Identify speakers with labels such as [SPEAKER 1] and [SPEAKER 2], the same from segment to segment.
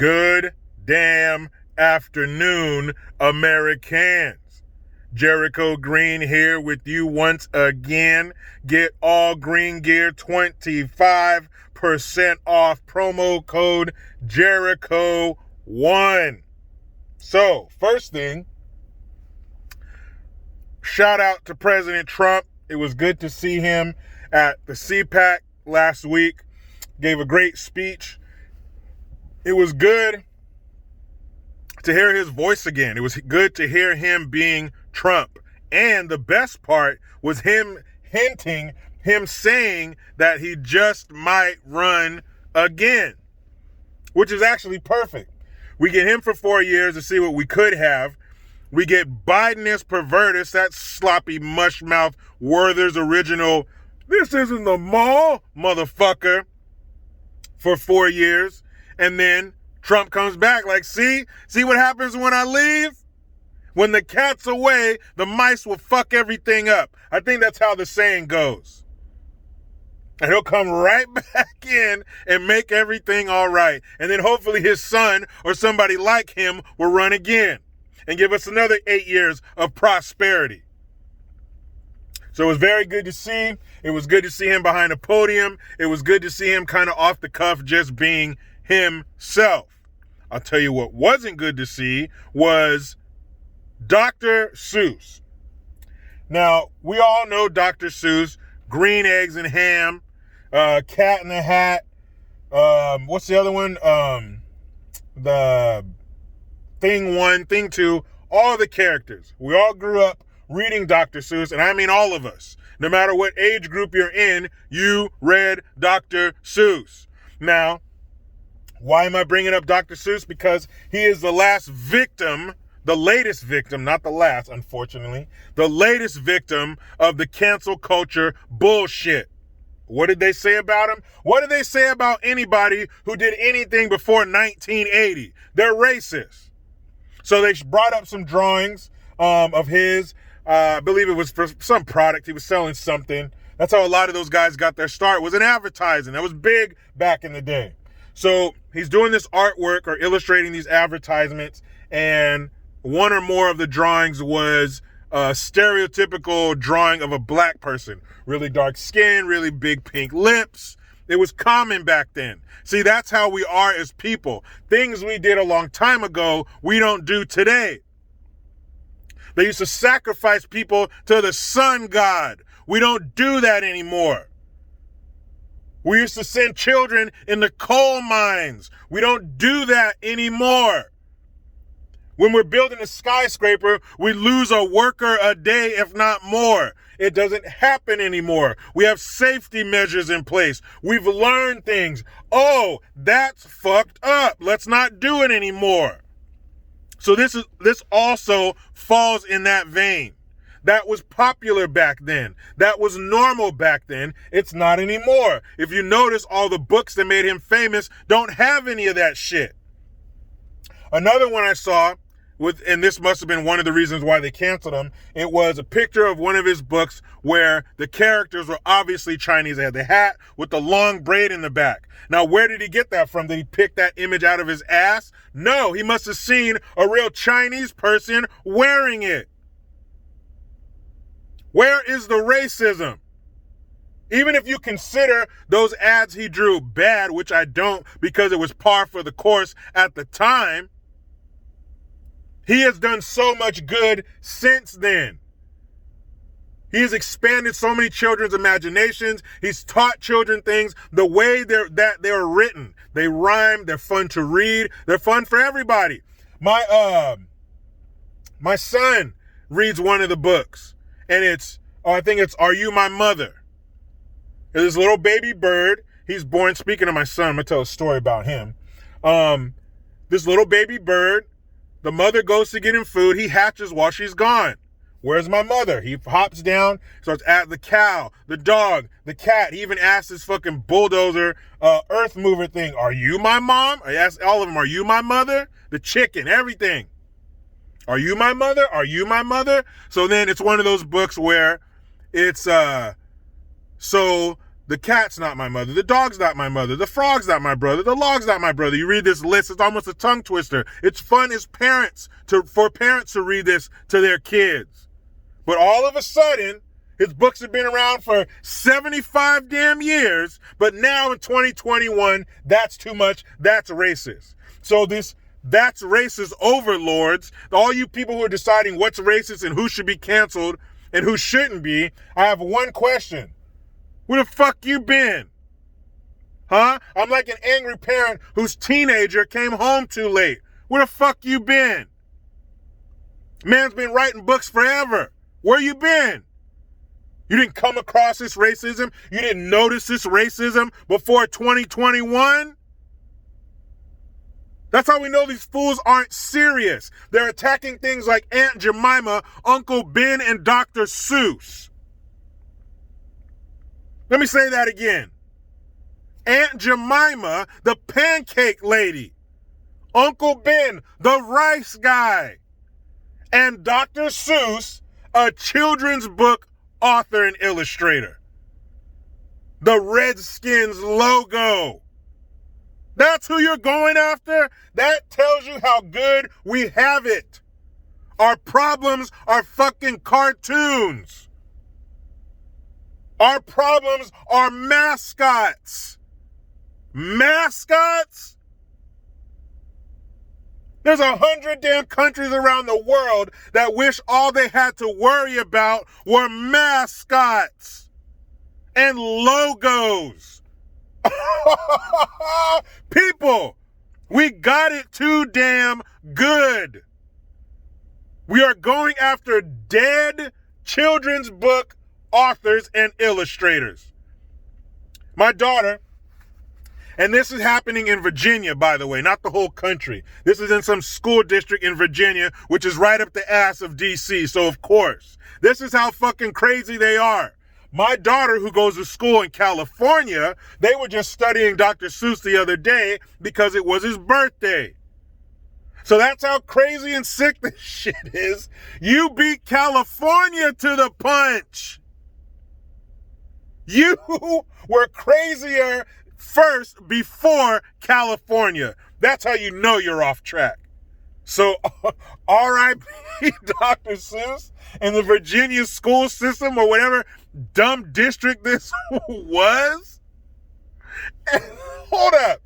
[SPEAKER 1] Good damn afternoon, Americans. Jericho Green here with you once again. Get all green gear 25% off, promo code Jericho1. So, first thing, shout out to President Trump. It was good to see him at the CPAC last week. Gave a great speech. It was good to hear his voice again. It was good to hear him being Trump. And the best part was him saying that he just might run again, which is actually perfect. We get him for 4 years to see what we could have. We get Bidenus pervertus, that sloppy mushmouth Werther's original, this isn't the mall, motherfucker, for 4 years. And then Trump comes back like, see what happens when I leave? When the cat's away, the mice will fuck everything up. I think that's how the saying goes. And he'll come right back in and make everything all right. And then hopefully his son or somebody like him will run again and give us another 8 years of prosperity. So it was very good to see. It was good to see him behind the podium. It was good to see him kind of off the cuff, just being himself. I'll tell you what wasn't good to see was Dr. Seuss. Now, we all know Dr. Seuss, Green Eggs and Ham, Cat in the Hat, what's the other one? The Thing 1, Thing 2, all the characters. We all grew up reading Dr. Seuss, and I mean all of us. No matter what age group you're in, you read Dr. Seuss. Now, why am I bringing up Dr. Seuss? Because he is the latest victim, not the last, unfortunately, the latest victim of the cancel culture bullshit. What did they say about him? What did they say about anybody who did anything before 1980? They're racist. So they brought up some drawings of his. I believe it was for some product. He was selling something. That's how a lot of those guys got their start, was in advertising. That was big back in the day. So he's doing this artwork or illustrating these advertisements, and one or more of the drawings was a stereotypical drawing of a black person. Really dark skin, really big pink lips. It was common back then. See, that's how we are as people. Things we did a long time ago, we don't do today. They used to sacrifice people to the sun god. We don't do that anymore. We used to send children in the coal mines. We don't do that anymore. When we're building a skyscraper, we lose a worker a day, if not more. It doesn't happen anymore. We have safety measures in place. We've learned things. Oh, that's fucked up. Let's not do it anymore. So this also falls in that vein. That was popular back then. That was normal back then. It's not anymore. If you notice, all the books that made him famous don't have any of that shit. Another one I saw, and this must have been one of the reasons why they canceled him, it was a picture of one of his books where the characters were obviously Chinese. They had the hat with the long braid in the back. Now, where did he get that from? Did he pick that image out of his ass? No, he must have seen a real Chinese person wearing it. Where is the racism? Even if you consider those ads he drew bad, which I don't, because it was par for the course at the time, he has done so much good since then. He has expanded so many children's imaginations. He's taught children things the way they're written. They rhyme. They're fun to read. They're fun for everybody. My son reads one of the books, and I think it's Are You My Mother? It's this little baby bird. He's born, speaking of my son, I'm going to tell a story about him. This little baby bird, the mother goes to get him food. He hatches while she's gone. Where's my mother? He hops down, starts at the cow, the dog, the cat. He even asks this fucking bulldozer, earth mover thing, are you my mom? I asked all of them, are you my mother? The chicken, everything. Are you my mother? Are you my mother? So then it's one of those books where it's, so The cat's not my mother. The dog's not my mother. The frog's not my brother. The log's not my brother. You read this list, it's almost a tongue twister. It's fun as for parents to read this to their kids. But all of a sudden, his books have been around for 75 damn years, but now in 2021, that's too much. That's racist. So that's racist overlords, all you people who are deciding what's racist and who should be canceled and who shouldn't be, I have one question. Where the fuck you been? Huh? I'm like an angry parent whose teenager came home too late. Where the fuck you been? Man's been writing books forever. Where you been? You didn't come across this racism? You didn't notice this racism before 2021? That's how we know these fools aren't serious. They're attacking things like Aunt Jemima, Uncle Ben, and Dr. Seuss. Let me say that again. Aunt Jemima, the pancake lady. Uncle Ben, the rice guy. And Dr. Seuss, a children's book author and illustrator. The Redskins logo. That's who you're going after? That tells you how good we have it. Our problems are fucking cartoons. Our problems are mascots. Mascots? There's 100 damn countries around the world that wish all they had to worry about were mascots and logos. People, we got it too damn good. We are going after dead children's book authors and illustrators. My daughter, and this is happening in Virginia, by the way, not the whole country. This is in some school district in Virginia, which is right up the ass of DC. So of course, this is how fucking crazy they are. My daughter, who goes to school in California, they were just studying Dr. Seuss the other day because it was his birthday. So that's how crazy and sick this shit is. You beat California to the punch. You were crazier first before California. That's how you know you're off track. So R.I.P. Dr. Seuss and the Virginia school system or whatever dumb district this was. And hold up.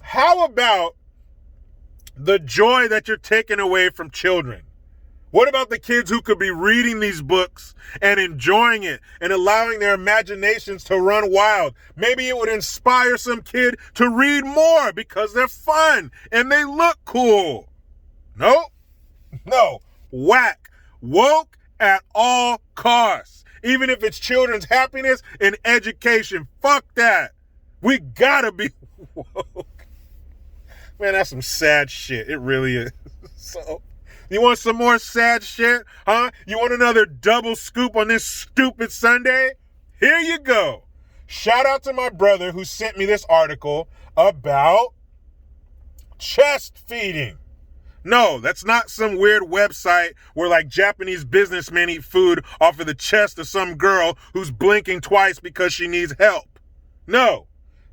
[SPEAKER 1] How about the joy that you're taking away from children? What about the kids who could be reading these books and enjoying it and allowing their imaginations to run wild? Maybe it would inspire some kid to read more because they're fun and they look cool. Nope. No. Whack. Woke at all costs. Even if it's children's happiness and education. Fuck that. We gotta be woke. Man, that's some sad shit. It really is. So... you want some more sad shit? Huh? You want another double scoop on this stupid Sunday? Here you go. Shout out to my brother who sent me this article about chest feeding. No, that's not some weird website where like Japanese businessmen eat food off of the chest of some girl who's blinking twice because she needs help. No.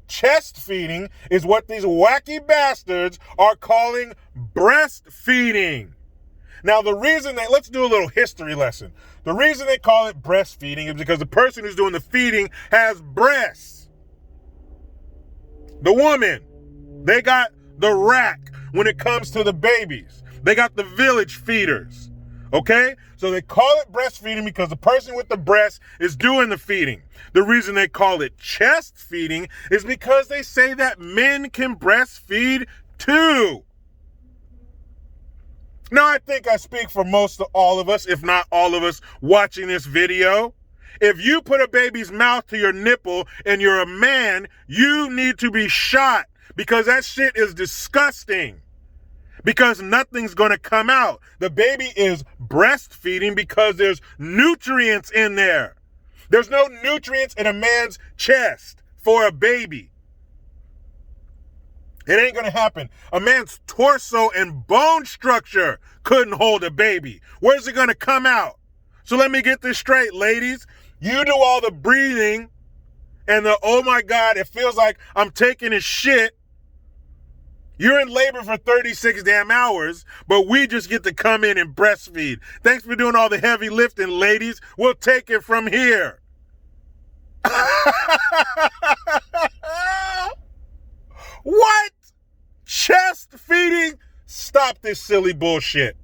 [SPEAKER 1] Chest feeding is what these wacky bastards are calling breastfeeding. Now, the reason let's do a little history lesson. The reason they call it breastfeeding is because the person who's doing the feeding has breasts. The woman, they got the rack when it comes to the babies. They got the village feeders, okay? So they call it breastfeeding because the person with the breast is doing the feeding. The reason they call it chest feeding is because they say that men can breastfeed too. Now, I think I speak for most of all of us, if not all of us, watching this video. If you put a baby's mouth to your nipple and you're a man, you need to be shot because that shit is disgusting. Because nothing's going to come out. The baby is breastfeeding because there's nutrients in there. There's no nutrients in a man's chest for a baby. It ain't going to happen. A man's torso and bone structure couldn't hold a baby. Where's it going to come out? So let me get this straight, ladies. You do all the breathing and the, oh my God, it feels like I'm taking a shit. You're in labor for 36 damn hours, but we just get to come in and breastfeed. Thanks for doing all the heavy lifting, ladies. We'll take it from here. What? Chest feeding? Stop this silly bullshit.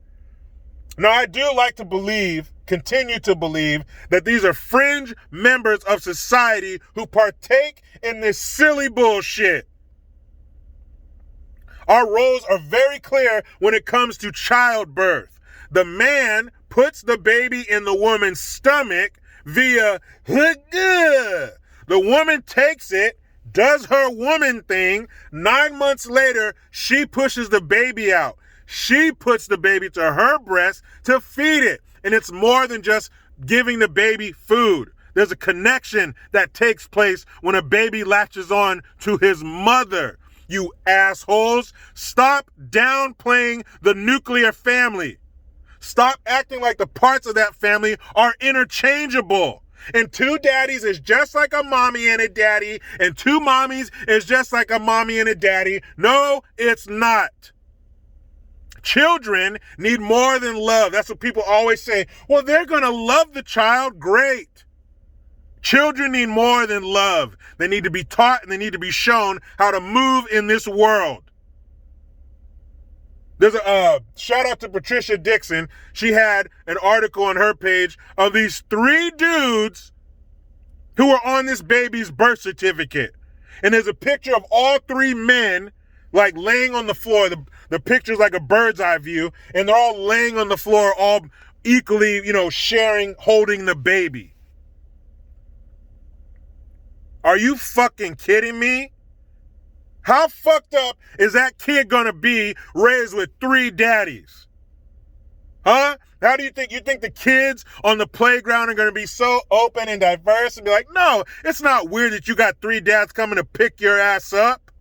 [SPEAKER 1] Now, I do like to believe, continue to believe, that these are fringe members of society who partake in this silly bullshit. Our roles are very clear when it comes to childbirth. The man puts the baby in the woman's stomach via the woman takes it, does her woman thing. 9 months later, she pushes the baby out. She puts the baby to her breast to feed it. And it's more than just giving the baby food. There's a connection that takes place when a baby latches on to his mother. You assholes, stop downplaying the nuclear family. Stop acting like the parts of that family are interchangeable. And two daddies is just like a mommy and a daddy, and two mommies is just like a mommy and a daddy. No, it's not. Children need more than love. That's what people always say. Well, they're going to love the child. Great. Children need more than love. They need to be taught and they need to be shown how to move in this world. There's a shout out to Patricia Dixon. She had an article on her page of these 3 dudes who were on this baby's birth certificate. And there's a picture of all 3 men like laying on the floor. The picture's like a bird's eye view, and they're all laying on the floor, all equally, sharing, holding the baby. Are you fucking kidding me? How fucked up is that kid gonna be raised with 3 daddies? Huh? How do you think the kids on the playground are gonna be so open and diverse and be like, no, it's not weird that you got 3 dads coming to pick your ass up?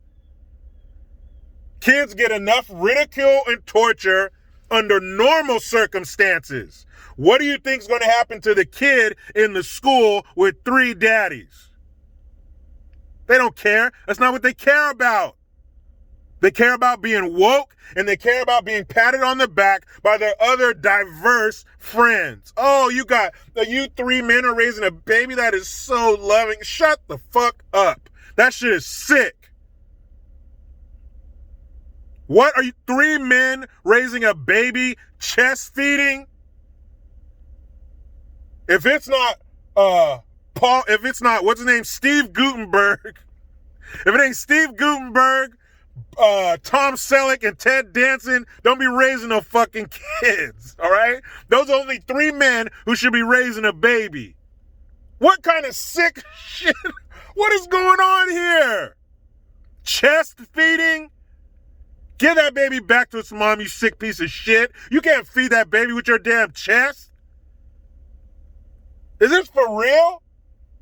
[SPEAKER 1] Kids get enough ridicule and torture under normal circumstances. What do you think is going to happen to the kid in the school with 3 daddies? They don't care. That's not what they care about. They care about being woke, and they care about being patted on the back by their other diverse friends. Oh, you 3 men are raising a baby that is so loving. Shut the fuck up. That shit is sick. What are you, 3 men raising a baby, chest feeding? If it's not what's his name, Steve Gutenberg, if it ain't Steve Gutenberg, Tom Selleck and Ted Danson, don't be raising no fucking kids, all right? Those are only 3 men who should be raising a baby. What kind of sick shit? What is going on here? Chest feeding? Give that baby back to its mom, you sick piece of shit. You can't feed that baby with your damn chest. Is this for real?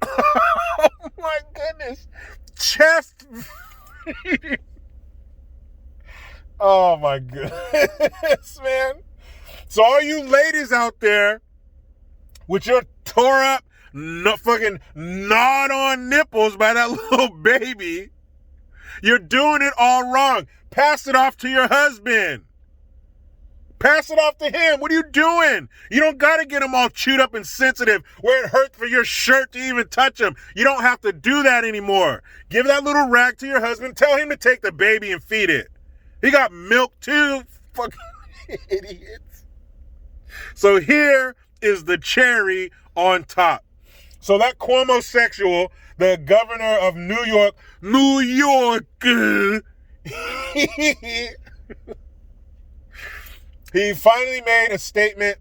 [SPEAKER 1] Oh my goodness. Chest feeding. Oh my goodness, man. So all you ladies out there with your tore up, fucking gnawed on nipples by that little baby, you're doing it all wrong. Pass it off to your husband. Pass it off to him. What are you doing? You don't got to get him all chewed up and sensitive where it hurts for your shirt to even touch him. You don't have to do that anymore. Give that little rag to your husband. Tell him to take the baby and feed it. He got milk too. Fucking idiots. So here is the cherry on top. So that Cuomo sexual, the governor of New York, he finally made a statement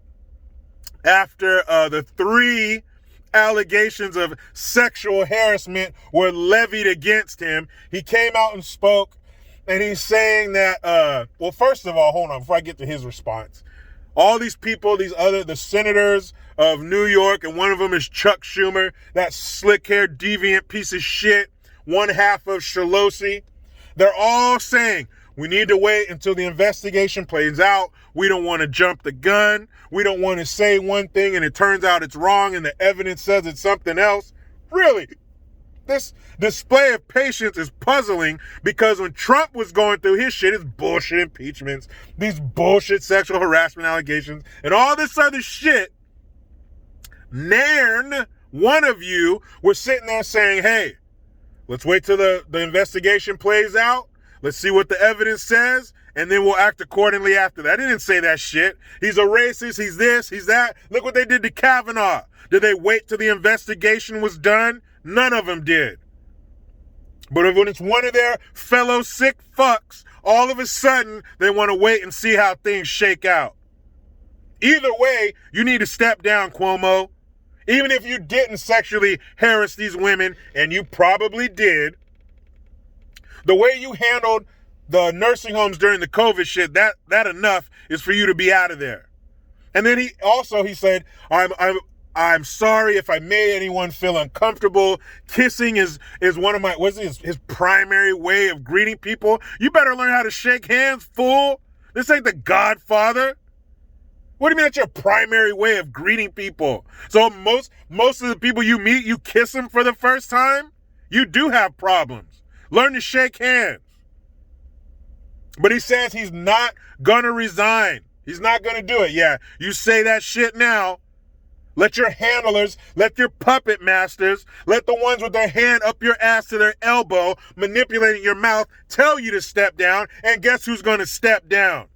[SPEAKER 1] after the 3 allegations of sexual harassment were levied against him. He came out and spoke, and he's saying that, well, first of all, hold on, before I get to his response. All these people, the senators of New York, and one of them is Chuck Schumer, that slick-haired, deviant piece of shit, one half of Pelosi. They're all saying, we need to wait until the investigation plays out. We don't want to jump the gun. We don't want to say one thing and it turns out it's wrong and the evidence says it's something else. Really? This display of patience is puzzling because when Trump was going through his shit, his bullshit impeachments, these bullshit sexual harassment allegations, and all this other shit, Nairn, one of you, were sitting there saying, hey, let's wait till the investigation plays out. Let's see what the evidence says, and then we'll act accordingly after that. He didn't say that shit. He's a racist. He's this. He's that. Look what they did to Kavanaugh. Did they wait till the investigation was done? None of them did. But when it's one of their fellow sick fucks, all of a sudden, they want to wait and see how things shake out. Either way, you need to step down, Cuomo. Even if you didn't sexually harass these women, and you probably did, the way you handled the nursing homes during the COVID shit, that enough is for you to be out of there. And then he said, I'm sorry if I made anyone feel uncomfortable. Kissing is one of my, his primary way of greeting people. You better learn how to shake hands, fool. This ain't the Godfather. What do you mean that's your primary way of greeting people? So most of the people you meet, you kiss them for the first time? You do have problems. Learn to shake hands. But he says he's not gonna resign. He's not gonna do it. Yeah, you say that shit now. Let your handlers, let your puppet masters, let the ones with their hand up your ass to their elbow, manipulating your mouth, tell you to step down, and guess who's gonna step down?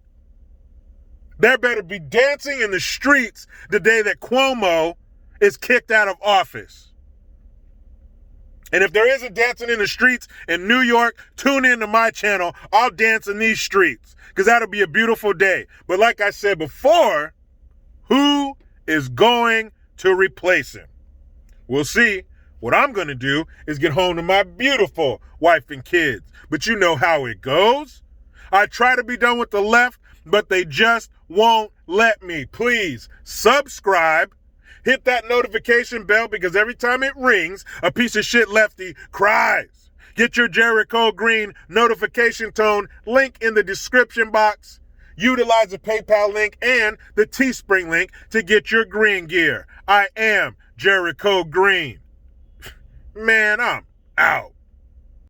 [SPEAKER 1] There better be dancing in the streets the day that Cuomo is kicked out of office. And if there isn't dancing in the streets in New York, tune in to my channel. I'll dance in these streets because that'll be a beautiful day. But like I said before, who is going to replace him? We'll see. What I'm going to do is get home to my beautiful wife and kids. But you know how it goes. I try to be done with the left, but they just won't let me. Please subscribe. Hit that notification bell because every time it rings, a piece of shit lefty cries. Get your Jericho Green notification tone link in the description box. Utilize the PayPal link and the Teespring link to get your green gear. I am Jericho Green. Man, I'm out.